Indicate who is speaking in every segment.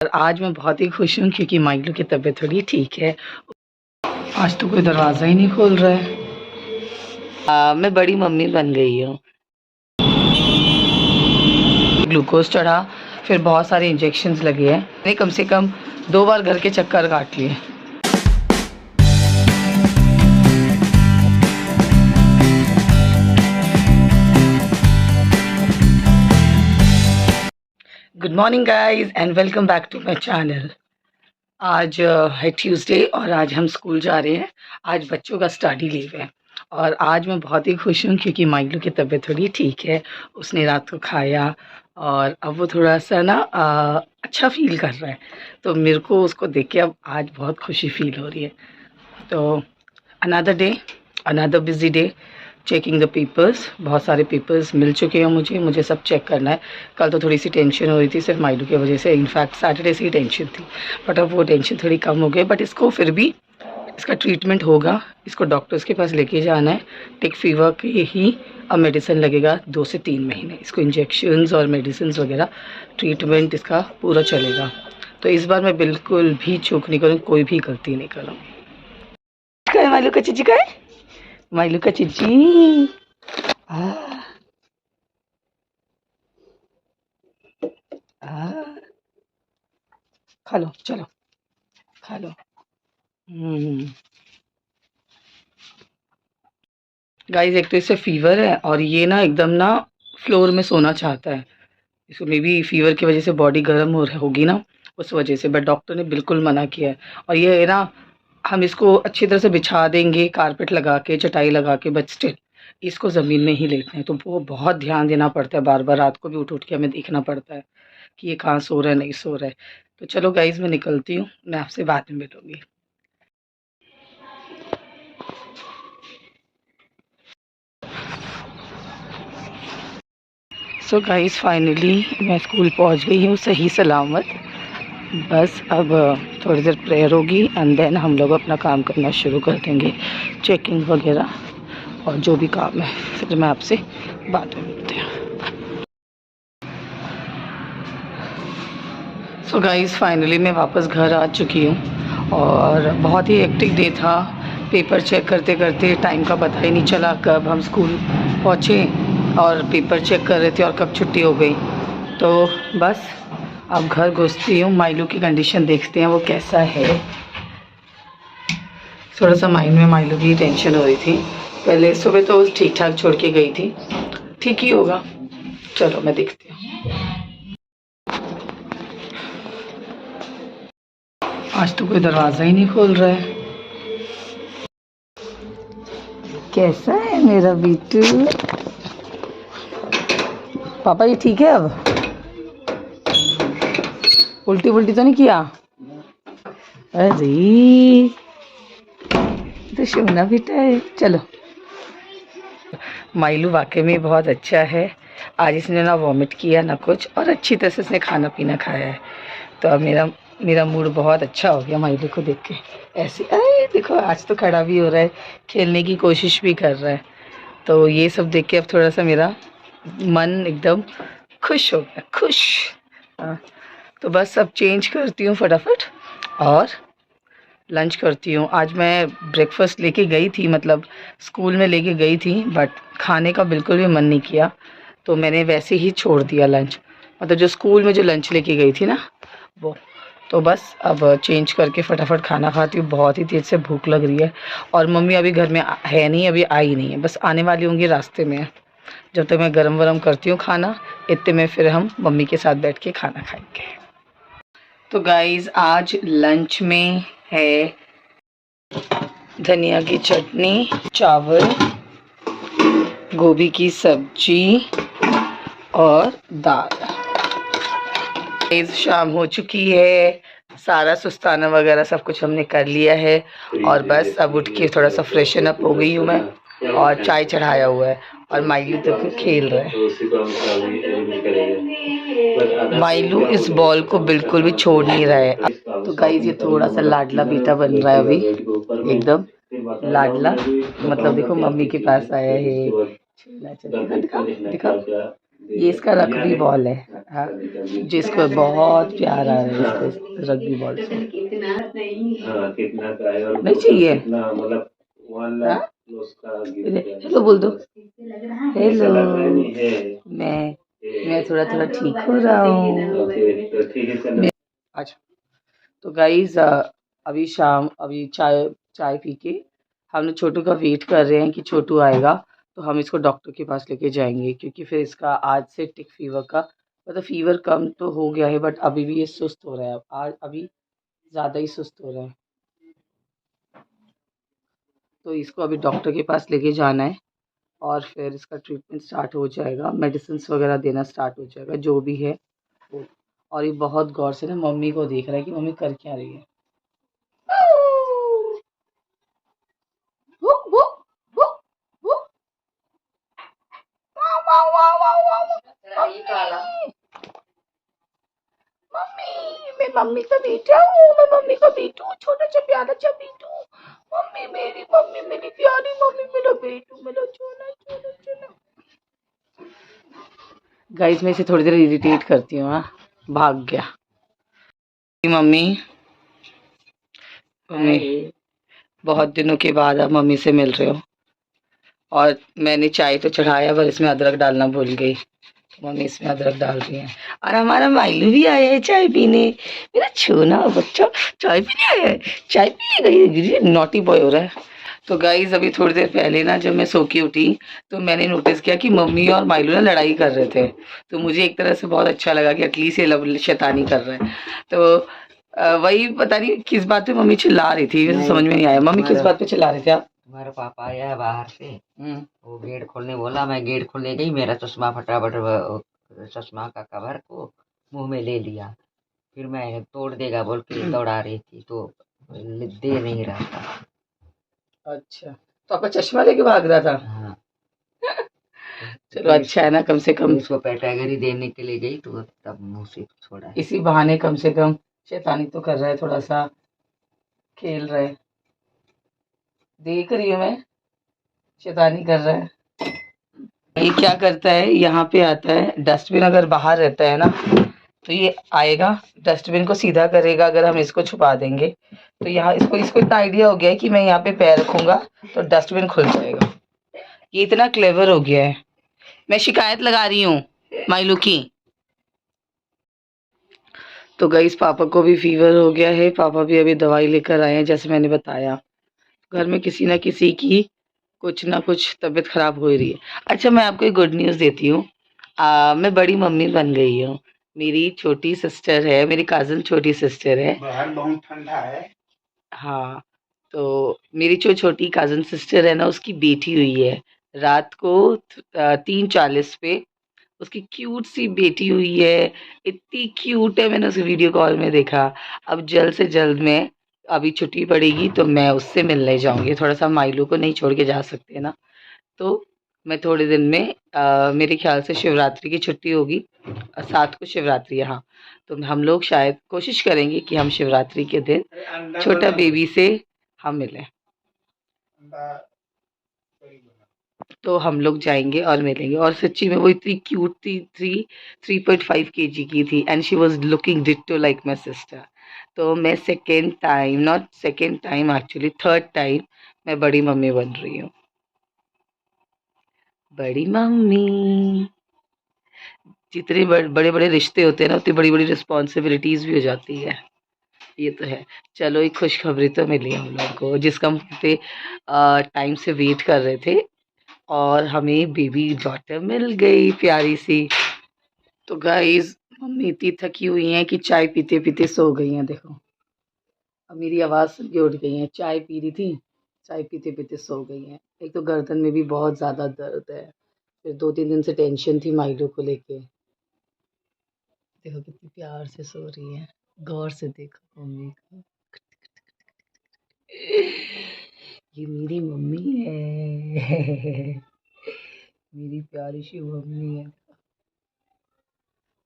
Speaker 1: और आज मैं बहुत ही खुश हूँ क्योंकि माइलू की तबीयत थोड़ी ठीक है। आज तो कोई दरवाज़ा ही नहीं खोल रहा है। मैं बड़ी मम्मी बन गई हूँ। ग्लूकोज चढ़ा, फिर बहुत सारे इंजेक्शंस लगे हैं। मैंने कम से कम 2 बार घर के चक्कर काट लिए। Good morning guys and welcome back to my channel. आज है ट्यूसडे और आज हम स्कूल जा रहे हैं। आज बच्चों का स्टडी लीव है और आज मैं बहुत ही खुश हूँ क्योंकि माइलू की तबीयत थोड़ी ठीक है। उसने रात को खाया और अब वो थोड़ा सा ना अच्छा फील कर रहा है। तो मेरे को उसको देख के अब आज बहुत खुशी फील हो रही है। तो another day, another busy day, checking the papers. बहुत सारे पेपर्स मिल चुके हैं मुझे सब चेक करना है। कल तो थोड़ी सी टेंशन हो रही थी सिर्फ माइलू की वजह से। इनफैक्ट सैटरडे से ही टेंशन थी, बट अब वो टेंशन थोड़ी कम हो गई। बट इसको फिर भी इसका ट्रीटमेंट होगा। इसको डॉक्टर्स के पास लेके जाना है। टिक फीवर के ही अब मेडिसिन लगेगा 2 से 3 महीने। इसको इंजेक्शन्स और मेडिसिन वगैरह ट्रीटमेंट इसका पूरा चलेगा। तो इस बार मैं बिल्कुल भी चूक नहीं करूँ, कोई भी गलती नहीं करूँगी। माइलू का चीची का है, माइलू का चीची। खा लो, चलो खा लो। गाइस एक तो इससे फीवर है और ये ना एकदम ना फ्लोर में सोना चाहता है। इसको मे बी फीवर की वजह से बॉडी गर्म होगी ना, उस वजह से। बट डॉक्टर ने बिल्कुल मना किया है। और ये ना हम इसको अच्छी तरह से बिछा देंगे, कारपेट लगा के, चटाई लगा के, बट स्टिल इसको ज़मीन में ही लेटना है। तो वो बहुत ध्यान देना पड़ता है। बार बार रात को भी उठ उठ के हमें देखना पड़ता है कि ये कहाँ सो रहा है, नहीं सो रहा है। तो चलो गाइज मैं निकलती हूँ, मैं आपसे बाद में मिलूँगी। सो गाइज फाइनली मैं स्कूल पहुँच गई हूँ सही सलामत। बस अब थोड़ी देर प्रेयर होगी एंड देन हम लोग अपना काम करना शुरू कर देंगे, चेकिंग वगैरह और जो भी काम है। फिर मैं आपसे बाद में मिलती हूँ। सो गाइस फाइनली मैं वापस घर आ चुकी हूँ और बहुत ही हेक्टिक डे था। पेपर चेक करते करते टाइम का पता ही नहीं चला कब हम स्कूल पहुँचे और पेपर चेक कर रहे थे और कब छुट्टी हो गई। तो बस अब घर घुसती हूँ, माइलू की कंडीशन देखते हैं वो कैसा है। थोड़ा सा माइंड में माइलू की टेंशन हो रही थी। पहले सुबह तो ठीक ठाक छोड़ के गई थी, ठीक ही होगा। चलो मैं देखती हूँ। आज तो कोई दरवाज़ा ही नहीं खोल रहा है। कैसा है मेरा बीटू? पापा ये ठीक है? अब उल्टी उल्टी तो नहीं किया? अरे तो सोना बेटा है। चलो माइलू वाकई में बहुत अच्छा है। आज इसने ना वॉमिट किया ना कुछ, और अच्छी तरह से इसने खाना पीना खाया है। तो अब मेरा मूड बहुत अच्छा हो गया माइलू को देख के। ऐसे अरे देखो आज तो खड़ा भी हो रहा है, खेलने की कोशिश भी कर रहा है। तो ये सब देख के अब थोड़ा सा मेरा मन एकदम खुश हो गया, खुश। तो बस अब चेंज करती हूँ फटाफट और लंच करती हूँ। आज मैं ब्रेकफास्ट लेके गई थी, मतलब स्कूल में लेके गई थी, बट खाने का बिल्कुल भी मन नहीं किया। तो मैंने वैसे ही छोड़ दिया लंच, मतलब जो स्कूल में जो लंच लेके गई थी ना वो। तो बस अब चेंज करके फटाफट खाना खाती हूँ। बहुत ही तेज़ से भूख लग रही है और मम्मी अभी घर में है नहीं, अभी आई नहीं है, बस आने वाली होंगी, रास्ते में है। जब तक मैं गरम वरम करती हूँ खाना, इतने में फिर हम मम्मी के साथ बैठ के खाना खाएंगे। तो गाइज़ आज लंच में है धनिया की चटनी, चावल, गोभी की सब्जी और दाल। शाम हो चुकी है, सारा सुस्ताना वगैरह सब कुछ हमने कर लिया है और बस अब उठ के थोड़ा सा फ्रेशन अप हो गई हूँ मैं और चाय चढ़ाया हुआ है और माइलू तो खेल रहा है। माइलू इस बॉल को बिल्कुल भी छोड़ नहीं रहा है। तो गाइस ये थोड़ा सा लाडला बेटा बन रहा है अभी, एकदम लाडला। मतलब देखो मम्मी के पास आया है, दिखा दिखा दिखा। ये इसका रग्बी बॉल है। हाँ, जिसको बहुत प्यार आ रहा है इसको रग्बी बॉल से। नहीं चाहिए। हाँ? हेलो बोल दो। हेलो। मैं थोड़ा थोड़ा ठीक हो रहा हूँ। अच्छा, तो गाइज अभी शाम, अभी चाय चाय पी के हम लोग छोटू का वेट कर रहे हैं कि छोटू आएगा तो हम इसको डॉक्टर के पास लेके जाएंगे, क्योंकि फिर इसका आज से टिक फीवर का मतलब फीवर कम तो हो गया है, बट अभी भी ये सुस्त हो रहा है। आज अभी ज़्यादा ही सुस्त हो रहा है, तो इसको अभी डॉक्टर के पास लेके जाना है और फिर इसका ट्रीटमेंट स्टार्ट हो जाएगा, मेडिसिन वगैरह देना स्टार्ट हो जाएगा जो भी है वो। और ये बहुत गौर से ना मम्मी को देख रहा है कि मम्मी कर क्या रही है। वो वो वो वो वाव वाव वाव वाव वाव। मम्मी, मैं मम्मी का बेटा हूँ, मैं मम्मी का बेटू हूँ, छोटा सा प्यारा सा बेटू। मम्मी मेरी प्यारी मम्मी, मेरा बेटू, मेरा चोना चोना चोना। गाइस मैं इसे थोड़ी देर इरिटेट करती हूँ। हाँ, भाग गया। मम्मी मम्मी बहुत दिनों के बाद आप मम्मी से मिल रहे हो, और मैंने चाय तो चढ़ाया पर इसमें अदरक डालना भूल गई। मम्मी इसमें अदरक डाल रही है। और हमारा माइलू भी आया है चाय पीने। मेरा छोना बच्चा चाय पीने आया है। चाय पीने गई, नॉटी बॉय हो रहा है। तो गाइज अभी थोड़ी देर पहले ना जब मैं सो के उठी तो मैंने नोटिस किया कि मम्मी और माइलू ना लड़ाई कर रहे थे। तो मुझे एक तरह से बहुत अच्छा लगा कि एटलीस्ट ये शैतानी कर रहे हैं। तो वही पता नहीं किस बात पे मम्मी चिल्ला रही थी, वैसे समझ में नहीं आया। मम्मी किस बात पे चिल्ला रहे थे आप?
Speaker 2: तुम्हारा पापा आया है बाहर से, वो गेट खोलने बोला, मैं गेट खोलने गई, मेरा चश्मा फटाफट चश्मा का कवर को मुंह में ले लिया, फिर मैं तोड़ देगा बोल के दौड़ा रही थी तो दे नहीं रहा था।
Speaker 1: अच्छा, तो आपका चश्मा लेके भाग रहा था?
Speaker 2: हाँ।
Speaker 1: चलो अच्छा है ना, कम से कम
Speaker 2: इसको कैटेगरी देने के लिए गई तो तब मुंह से छोड़ा है।
Speaker 1: इसी बहाने कम से कम शैतानी तो कर रहा है, थोड़ा सा खेल रहा है। देख रही हूँ मैं, शैतानी कर रहा है। ये क्या करता है, यहाँ पे आता है, डस्टबिन अगर बाहर रहता है ना तो ये आएगा, डस्टबिन को सीधा करेगा। अगर हम इसको छुपा देंगे तो यहाँ इसको इसको इतना आइडिया हो गया है कि मैं यहाँ पे पैर रखूंगा तो डस्टबिन खुल जाएगा। ये इतना क्लेवर हो गया है। मैं शिकायत लगा रही हूँ माइलू की। तो गाइस पापा को भी फीवर हो गया है, पापा भी अभी दवाई लेकर आए हैं जैसे मैंने बताया। घर में किसी ना किसी की कुछ ना कुछ तबीयत खराब हो ही रही है। अच्छा मैं आपको एक गुड न्यूज़ देती हूँ। मैं बड़ी मम्मी बन गई हूँ। मेरी छोटी सिस्टर है, मेरी कज़न छोटी सिस्टर है। बाहर बहुत ठंडा है। हाँ, तो मेरी जो छोटी कज़न सिस्टर है ना उसकी बेटी हुई है। रात को 3:40 पे उसकी क्यूट सी बेटी हुई है। इतनी क्यूट है, मैंने उसे वीडियो कॉल में देखा। अब जल्द से जल्द मैं, अभी छुट्टी पड़ेगी तो मैं उससे मिलने जाऊंगी। थोड़ा सा माइलू को नहीं छोड़ के जा सकते ना, तो मैं थोड़े दिन में मेरे ख्याल से शिवरात्रि की छुट्टी होगी, 7 को शिवरात्रि है। हाँ, तो हम लोग शायद कोशिश करेंगे कि हम शिवरात्रि के दिन छोटा बेबी से हम मिलें। तो हम लोग जाएंगे और मिलेंगे। और सच्ची में वो इतनी क्यूट थी, 3.5 केजी की थी and she was looking ditto like my sister. तो मैं second time, not second time actually third time मैं बड़ी मम्मी बन रही हूँ। बड़ी मम्मी, जितने बड़े बड़े रिश्ते होते हैं ना उतनी बड़ी बड़ी रिस्पॉन्सिबिलिटीज भी हो जाती है। ये तो है। चलो एक खुशखबरी तो मिली हम लोग को, जिसका हम पे टाइम से वेट कर रहे थे, और हमें बेबी डॉटर मिल गई प्यारी सी। तो गाइस मम्मी इतनी थकी हुई हैं कि चाय पीते पीते सो गई हैं। देखो अब मेरी आवाज़ सुन के उठ गई हैं। चाय पी रही थी, चाय पीते पीते सो गई हैं। एक तो गर्दन में भी बहुत ज़्यादा दर्द है, फिर 2-3 दिन से टेंशन थी माइलो को लेके। देखो कितनी प्यार से सो रही है, गौर से देखो मम्मी को। ये मेरी मम्मी है। मेरी प्यारी सी मम्मी है।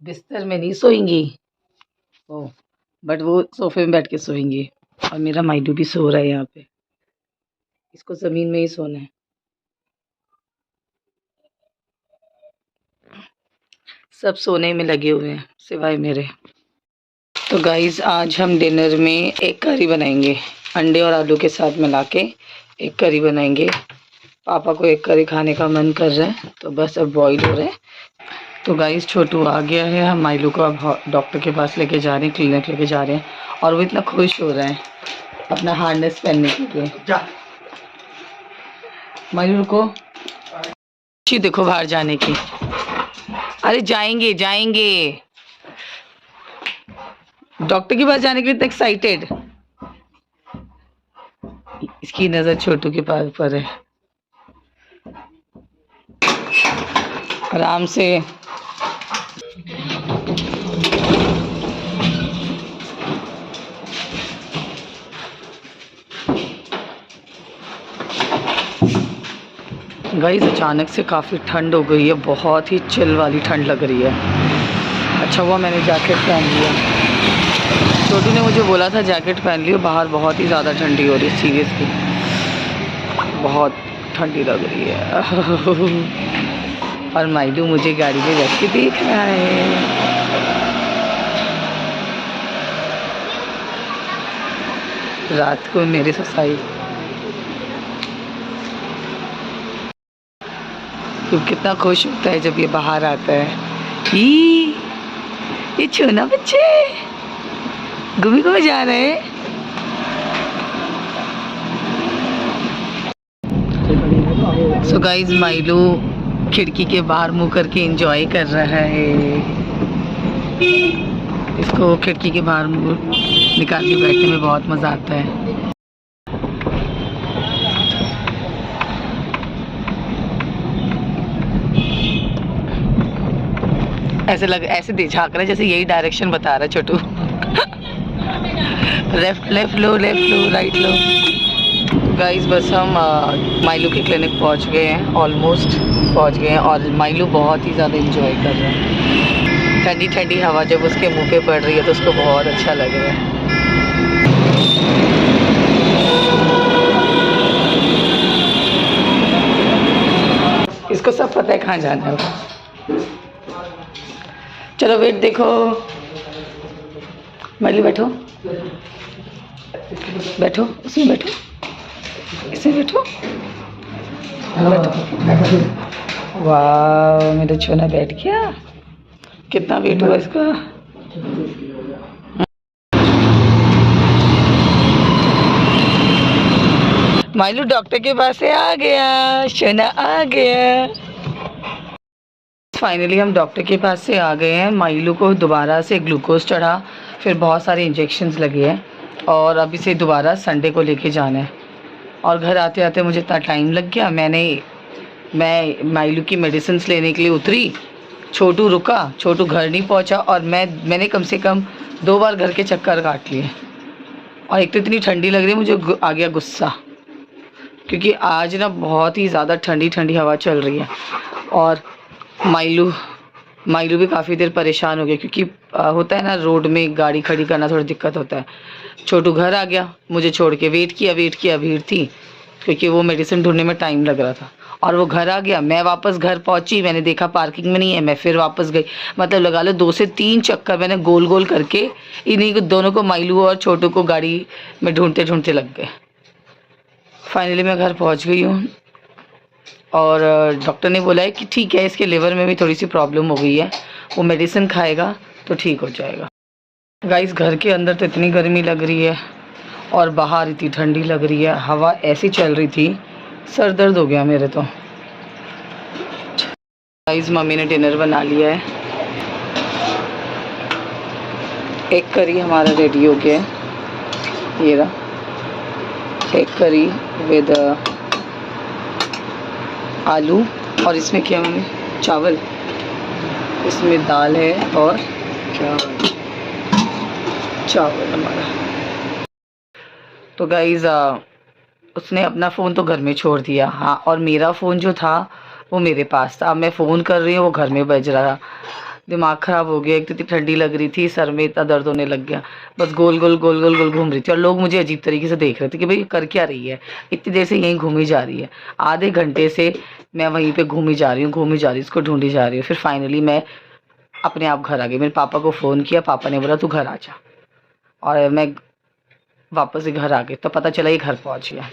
Speaker 1: बिस्तर में नहीं सोएंगी ओ, बट वो सोफे में बैठ के सोएंगी। और मेरा माइडू भी सो रहा है यहाँ पे, इसको ज़मीन में ही सोना है। सब सोने में लगे हुए हैं सिवाय मेरे। तो गाइस आज हम डिनर में एक करी बनाएंगे, अंडे और आलू के साथ मिला के एक करी बनाएंगे। पापा को एक करी खाने का मन कर रहा है तो बस अब बॉईल हो रहा है। तो गाइस छोटू आ गया है, हम माइलू को अब डॉक्टर के पास लेके जा रहे हैं, क्लिनिक लेके जा रहे हैं। और वो इतना खुश हो रहा है अपना हार्नेस पहनने के लिए। माइलू रुको, खुशी देखो बाहर जाने की। अरे जाएंगे जाएंगे, डॉक्टर के पास जाने के लिए इतना एक्साइटेड। इसकी नजर छोटू के पास पर है। आराम से गाइस अचानक से काफ़ी ठंड हो गई है, बहुत ही चिल वाली ठंड लग रही है। अच्छा हुआ मैंने जैकेट पहन लिया। छोटू ने मुझे बोला था जैकेट पहन लियो, बाहर बहुत ही ज़्यादा ठंडी हो रही है, सीरियसली बहुत ठंडी लग रही है। और माइलू मुझे गाड़ी में बैठ के देख रहा है। रात को मेरे ससाई तो कितना खुश होता है जब ये बाहर आता है। ये छोना बच्चे घूमी को जा रहे हैं। सो गाइस माइलू खिड़की के बाहर मुंह करके एंजॉय कर रहा है। इसको खिड़की के बाहर मुंह निकाल के बैठने में बहुत मज़ा आता है। ऐसे झाँक रहा है जैसे यही डायरेक्शन बता रहा है छोटू। लेफ्ट लो राइट लो। गाइस बस हम माइलू के क्लिनिक पहुंच गए हैं, ऑलमोस्ट पहुंच गए हैं। और माइलू बहुत ही ज़्यादा एंजॉय कर रहा है। ठंडी ठंडी हवा जब उसके मुंह पे पड़ रही है तो उसको बहुत अच्छा लग रहा है। इसको सब पता है कहाँ जाना है। चलो वेट देखो, माइलू बैठो बैठो, उसमें बैठो, इसमें बैठो बैठो। वाह मेरा छोना बैठ गया। कितना वेट हुआ इसका। माइलू डॉक्टर के पास से आ गया, छोना आ गया। फाइनली हम डॉक्टर के पास से आ गए हैं। माइलू को दोबारा से ग्लूकोज चढ़ा, फिर बहुत सारे इंजेक्शन्स लगे हैं और अभी से दोबारा संडे को लेके जाना है। और घर आते आते मुझे इतना टाइम लग गया। मैं माइलू की मेडिसिन्स लेने के लिए उतरी, छोटू रुका, छोटू घर नहीं पहुंचा और मैंने कम से कम 2 बार घर के चक्कर काट लिए। और एक तो इतनी ठंडी लग रही है, मुझे आ गया गुस्सा, क्योंकि आज ना बहुत ही ज़्यादा ठंडी ठंडी हवा चल रही है। और माइलू भी काफ़ी देर परेशान हो गया, क्योंकि होता है ना रोड में गाड़ी खड़ी करना थोड़ा दिक्कत होता है। छोटू घर आ गया, मुझे छोड़ के वेट किया, भीड़ थी क्योंकि वो मेडिसिन ढूंढने में टाइम लग रहा था। और वो घर आ गया, मैं वापस घर पहुंची, मैंने देखा पार्किंग में नहीं है, मैं फिर वापस गई। मतलब लगा लो 2 से 3 चक्कर मैंने गोल गोल करके इन्हीं को दोनों को, माइलू और छोटू को गाड़ी में ढूंढते ढूंढते लग गए। फाइनली मैं घर पहुँच गई हूँ और डॉक्टर ने बोला है कि ठीक है, इसके लिवर में भी थोड़ी सी प्रॉब्लम हो गई है, वो मेडिसिन खाएगा तो ठीक हो जाएगा। गाइस घर के अंदर तो इतनी गर्मी लग रही है और बाहर इतनी ठंडी लग रही है, हवा ऐसी चल रही थी, सर दर्द हो गया मेरे तो। गाइस मम्मी ने डिनर बना लिया है। एक करी हमारा रेडी हो गया है, ये रहा एक करी विद आलू। और इसमें क्या मम्मी, चावल, इसमें दाल है और चावल हमारा। तो गाइज़ उसने अपना फ़ोन तो घर में छोड़ दिया, हाँ, और मेरा फ़ोन जो था वो मेरे पास था। अब मैं फ़ोन कर रही हूँ, वो घर में बज रहा। दिमाग ख़राब हो गया, एक तो इतनी ठंडी लग रही थी, सर में इतना दर्द होने लग गया, बस गोल गोल गोल गोल गोल घूम रही थी। और लोग मुझे अजीब तरीके से देख रहे थे कि भाई कर क्या रही है, इतनी देर से यहीं घूमी जा रही है। आधे घंटे से मैं वहीं पे घूमी जा रही हूँ, इसको ढूंढी जा रही हूँ। फिर फाइनली मैं अपने आप घर आ गई। मेरे पापा को फ़ोन किया, पापा ने बोला तू घर आ जा, और मैं वापस ही घर आ गई। तो पता चला ये घर पहुंच गया।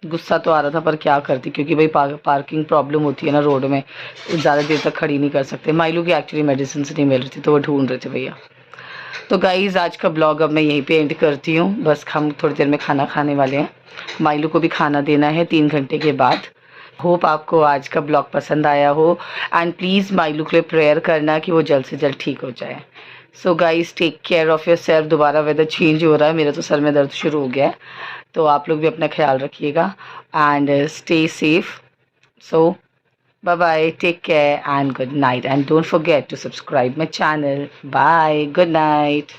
Speaker 1: गुस्सा तो आ रहा था पर क्या करती, क्योंकि भाई पार्किंग प्रॉब्लम होती है ना रोड में, ज़्यादा देर तक खड़ी नहीं कर सकते। माइलू की एक्चुअली मेडिसिन नहीं मिल रही थी तो वो ढूंढ रहे थे भैया। तो गाइज़ आज का ब्लॉग अब मैं यहीं पे एंड करती हूँ। बस हम थोड़ी देर में खाना खाने वाले हैं, माइलू को भी खाना देना है 3 घंटे के बाद। होप आपको आज का ब्लॉग पसंद आया हो, एंड प्लीज़ माइलू के लिए प्रेयर करना कि वो जल्द से जल्द ठीक हो जाए। So guys take care of yourself. दोबारा वेदर चेंज हो रहा है, मेरा तो सर में दर्द शुरू हो गया है, तो आप लोग भी अपना ख्याल रखिएगा and stay safe. So bye bye, take care and good night, and don't forget to subscribe my channel. Bye, good night.